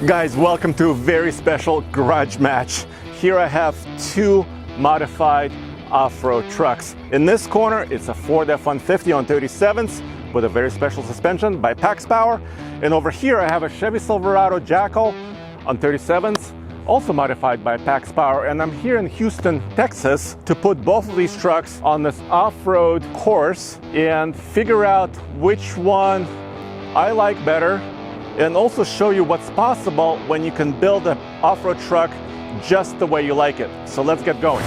Guys, welcome to a very special garage match. Here I have two modified off-road trucks. In this corner, it's a Ford F-150 on 37s with a very special suspension by Pax Power. And over here, I have a Chevy Silverado Jackal on 37s, also modified by Pax Power. And I'm here in Houston, Texas, to put both of these trucks on this off-road course and figure out which one I like better, and also show you what's possible when you can build an off-road truck just the way you like it. So let's get going.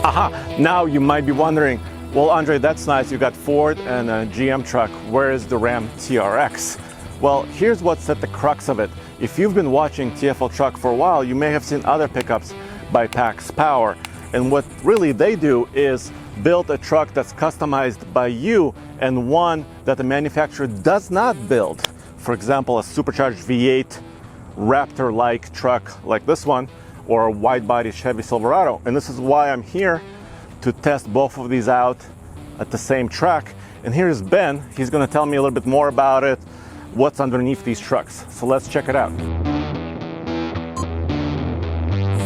Aha! Now you might be wondering, well, Andre, that's nice. You got Ford and a GM truck. Where is the Ram TRX? Well, here's what's at the crux of it. If you've been watching TFL Truck for a while, you may have seen other pickups by Pax Power. And what really they do is build a truck that's customized by you and one that the manufacturer does not build. For example, a supercharged V8 Raptor-like truck like this one, or a wide-body Chevy Silverado. And this is why I'm here, to test both of these out at the same track. And here's Ben. He's gonna tell me a little bit more about it, what's underneath these trucks. So let's check it out.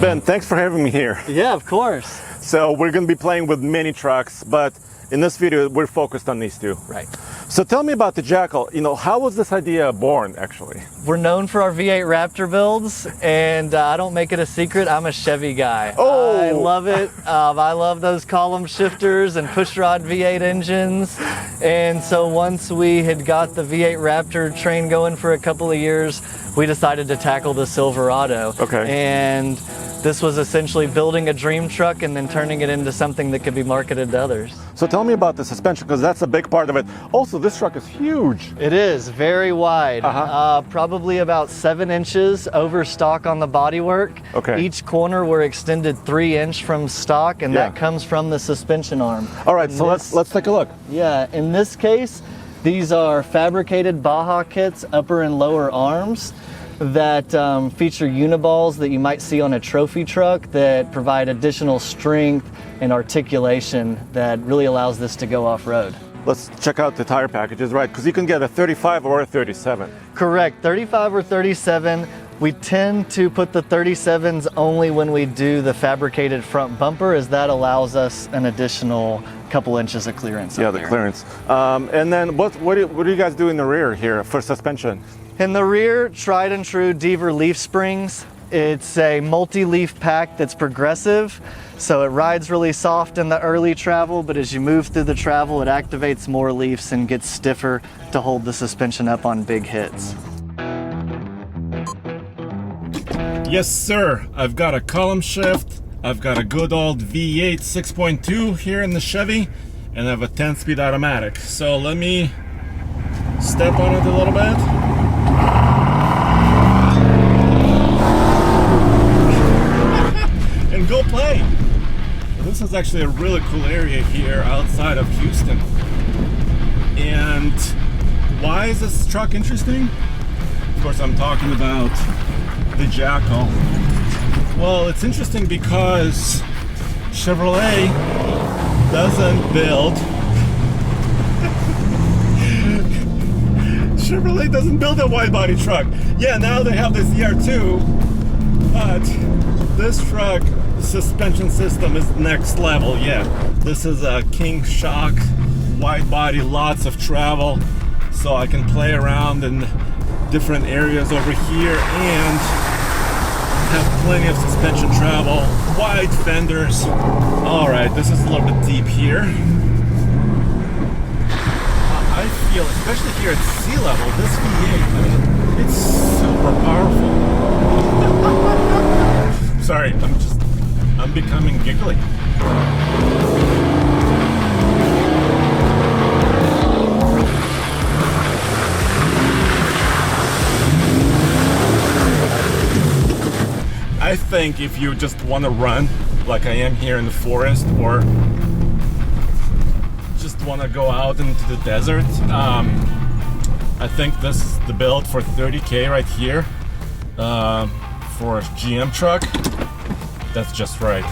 Ben, thanks for having me here. Yeah, of course. So we're going to be playing with many trucks, but in this video, we're focused on these two. Right. So tell me about the Jackal. You know, how was this idea born, actually? We're known for our V8 Raptor builds, and I don't make it a secret, I'm a Chevy guy. Oh! I love it. I love those column shifters and pushrod V8 engines. And so once we had got the V8 Raptor train going for a couple of years, we decided to tackle the Silverado. Okay. And this was essentially building a dream truck and then turning it into something that could be marketed to others. So tell me about the suspension, because that's a big part of it. Also, this truck is huge. It is very wide, probably about 7 inches over stock on the bodywork. Okay. Each corner we're extended 3-inch from stock, and that comes from the suspension arm. All right, so let's take a look. Yeah, in this case, these are fabricated Baja kits, upper and lower arms, that feature uniballs that you might see on a trophy truck that provide additional strength and articulation that really allows this to go off-road. Let's check out the tire packages, right? Because you can get a 35 or a 37. Correct, 35 or 37. We tend to put the 37s only when we do the fabricated front bumper, as that allows us an additional couple inches of clearance. Yeah, the clearance. And then what do you guys do in the rear here for suspension? In the rear, tried and true Deaver leaf springs. It's a multi-leaf pack that's progressive, so it rides really soft in the early travel, but as you move through the travel, it activates more leaves and gets stiffer to hold the suspension up on big hits. Yes, sir. I've got a column shift. I've got a good old V8 6.2 here in the Chevy, and I have a 10-speed automatic. So let me step on it a little bit. And go play. This is actually a really cool area here outside of Houston. And why is this truck interesting? Of course, I'm talking about the Jackal. Well, it's interesting because Chevrolet doesn't build Chevrolet doesn't build a wide body truck. Yeah, now they have this ER2, but this truck suspension system is next level. Yeah, this is a king shock, wide body, lots of travel, so I can play around in different areas over here and have plenty of suspension travel, wide fenders. All right, this is a little bit deep here. I feel, especially here at sea level, this V8, I mean, it's super powerful. Sorry, I'm becoming giggly. I think if you just want to run like I am here in the forest, or just want to go out into the desert, I think this is the build for $30K right here. For a GM truck, that's just right.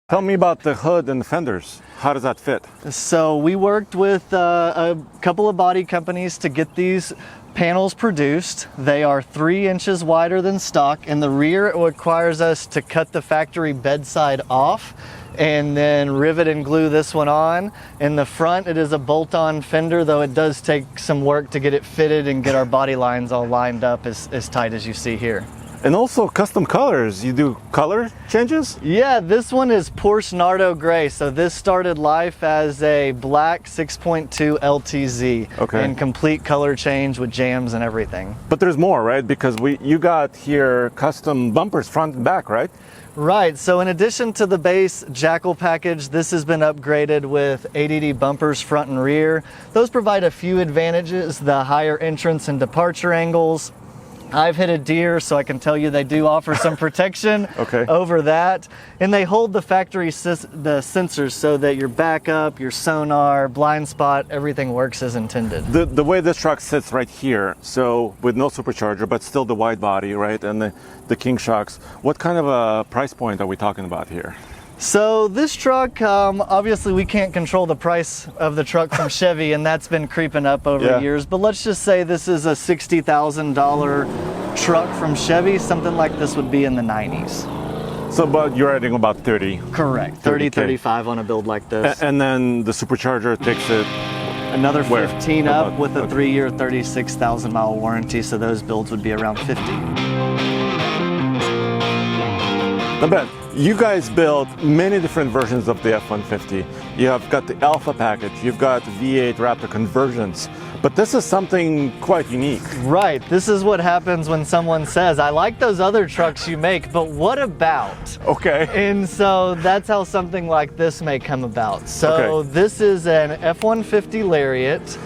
Tell me about the hood and the fenders. How does that fit? So we worked with a couple of body companies to get these panels produced. They are 3 inches wider than stock. In the rear, it requires us to cut the factory bedside off and then rivet and glue this one on. In the front, it is a bolt-on fender, though it does take some work to get it fitted and get our body lines all lined up as tight as you see here. And also custom colors. You do color changes? Yeah, this one is Porsche Nardo Gray. So this started life as a black 6.2 LTZ. Okay. And complete color change with jams and everything. But there's more, right? Because you got here custom bumpers front and back, right? Right, so in addition to the base Jackal package, this has been upgraded with 880 bumpers front and rear. Those provide a few advantages: the higher entrance and departure angles. I've hit a deer, so I can tell you they do offer some protection over that. And they hold the factory the sensors so that your backup, your sonar, blind spot, everything works as intended. The way this truck sits right here, so with no supercharger, but still the wide body, right? And the King shocks. What kind of a price point are we talking about here? So this truck, obviously we can't control the price of the truck from Chevy, and that's been creeping up over years, but let's just say this is a $60,000 truck from Chevy. Something like this would be in the 90s. So but you're adding about 30. Correct, 30, 35 on a build like this. And then the supercharger takes it another 15 where? up with a 3-year, 36,000 mile warranty, so those builds would be around 50. Not bad. You guys build many different versions of the F-150. You have got the Alpha package, you've got V8 Raptor conversions, but this is something quite unique. Right, this is what happens when someone says, I like those other trucks you make, but what about? Okay. And so that's how something like this may come about. So this is an F-150 Lariat.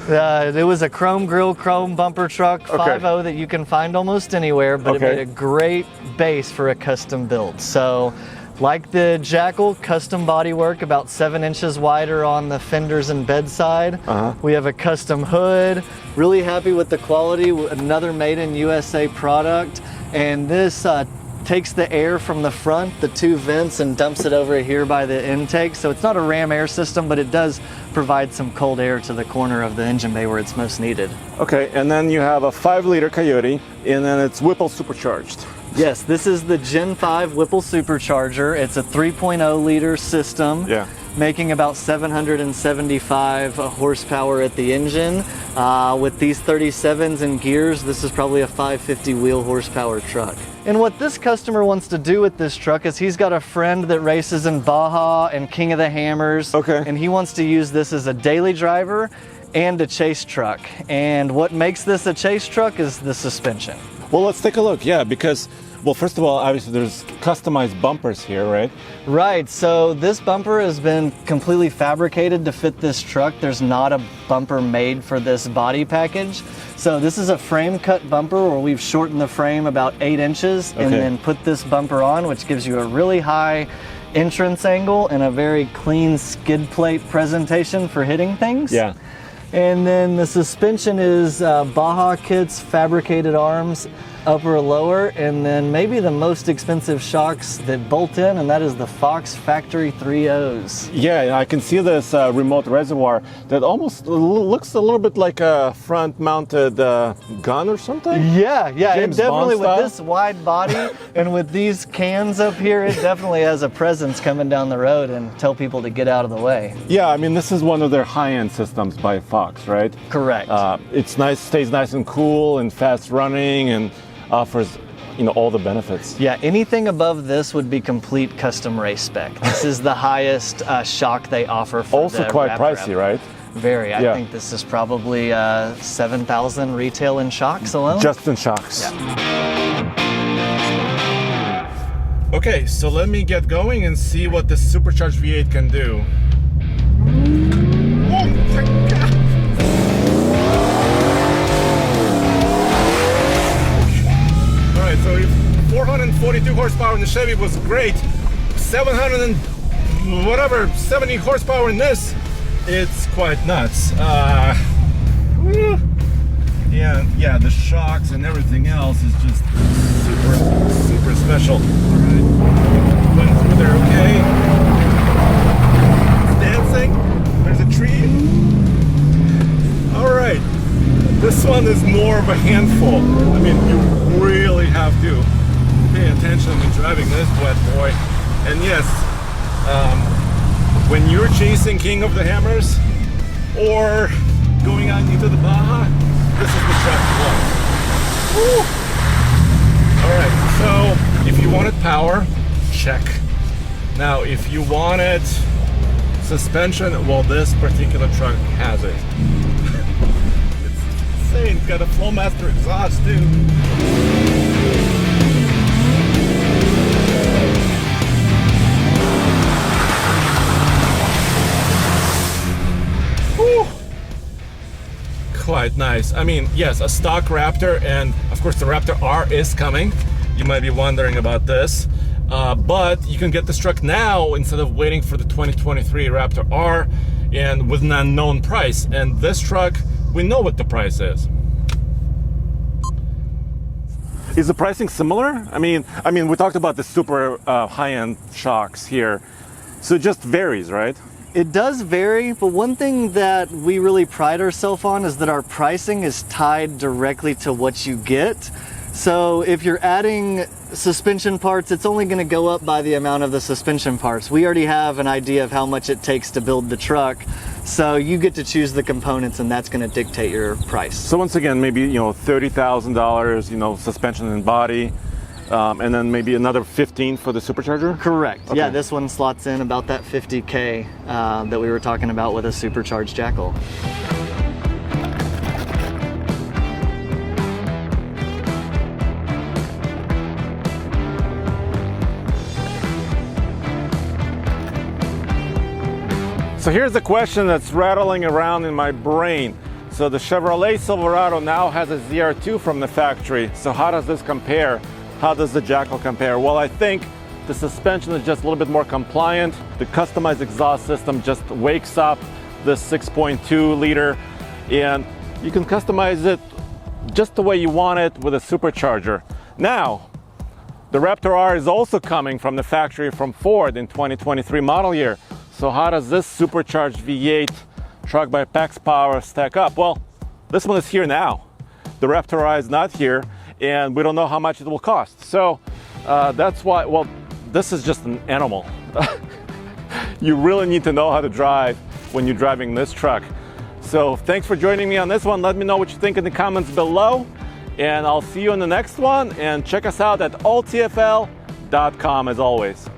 It was a chrome grille, chrome bumper truck, 5.0 that you can find almost anywhere, but it made a great base for a custom build. So like the Jackal, custom bodywork, about 7 inches wider on the fenders and bedside. We have a custom hood. Really happy with the quality, another made in USA product. And this takes the air from the front, the 2 vents, and dumps it over here by the intake. So it's not a ram air system, but it does provide some cold air to the corner of the engine bay where it's most needed. Okay, and then you have a 5-liter Coyote, and then it's Whipple supercharged. Yes, this is the Gen 5 Whipple supercharger. It's a 3.0 liter system. Making about 775 horsepower at the engine. With these 37s and gears, this is probably a 550 wheel horsepower truck. And what this customer wants to do with this truck is he's got a friend that races in Baja and King of the Hammers. And he wants to use this as a daily driver and a chase truck. And what makes this a chase truck is the suspension. Well, let's take a look, because, well, first of all, obviously there's customized bumpers here, right? Right, so this bumper has been completely fabricated to fit this truck. There's not a bumper made for this body package. So this is a frame cut bumper where we've shortened the frame about 8 inches and then put this bumper on, which gives you a really high entrance angle and a very clean skid plate presentation for hitting things. And then the suspension is Baja kits, fabricated arms, upper and lower, and then maybe the most expensive shocks that bolt in, and that is the Fox Factory 3.0s. Yeah, I can see this remote reservoir that almost looks a little bit like a front-mounted gun or something. Yeah, James it definitely, Bond style. with this wide body and with these cans up here, it definitely has a presence coming down the road and tell people to get out of the way. Yeah, I mean, this is one of their high-end systems by Fox, right? Correct. It's nice, stays nice and cool and fast running, and offers all the benefits. Yeah, anything above this would be complete custom race spec. This is the highest shock they offer for also the quite Raptor. pricey, right? Very. I think this is probably $7,000 retail in shocks alone. Just in shocks. Okay, so let me get going and see what the supercharged V8 can do. Oh my God! Alright, so if 442 horsepower in the Chevy was great, 700 and whatever, 70 horsepower in this, it's quite nuts. Yeah, the shocks and everything else is just super special. Alright, went through there okay. dancing. There's a tree. All right, this one is more of a handful. I mean, you really have to pay attention when driving this wet boy. And yes, when you're chasing King of the Hammers or going out into the Baja, this is the track you want. Woo! All right, so if you wanted power, check. Now, if you wanted suspension, well, this particular truck has it. It's insane. It's got a Flowmaster exhaust too. Whew. Quite nice. I mean, yes, a stock Raptor, and of course the Raptor R is coming. You might be wondering about this, but you can get this truck now instead of waiting for the 2023 Raptor R and with an unknown price. And this truck, we know what the price is. Is the pricing similar? I mean, we talked about the super high-end shocks here, so it just varies, right? It does vary, but one thing that we really pride ourselves on is that our pricing is tied directly to what you get. So if you're adding suspension parts, it's only going to go up by the amount of the suspension parts. We already have an idea of how much it takes to build the truck, so you get to choose the components, and that's going to dictate your price. So once again, maybe $30,000, suspension and body, and then maybe another 15 for the supercharger. Correct. Okay. Yeah, this one slots in about that 50K that we were talking about with a supercharged Jackal. So here's the question that's rattling around in my brain. So the Chevrolet Silverado now has a ZR2 from the factory. So how does this compare? How does the Jackal compare? Well, I think the suspension is just a little bit more compliant. The customized exhaust system just wakes up the 6.2 liter, and you can customize it just the way you want it with a supercharger. Now, the Raptor R is also coming from the factory from Ford in 2023 model year. So how does this supercharged V8 truck by Pax Power stack up? Well, this one is here now. The Raptor R is not here, and we don't know how much it will cost. So that's why, well, this is just an animal. You really need to know how to drive when you're driving this truck. So thanks for joining me on this one. Let me know what you think in the comments below, and I'll see you in the next one. And check us out at alltfl.com as always.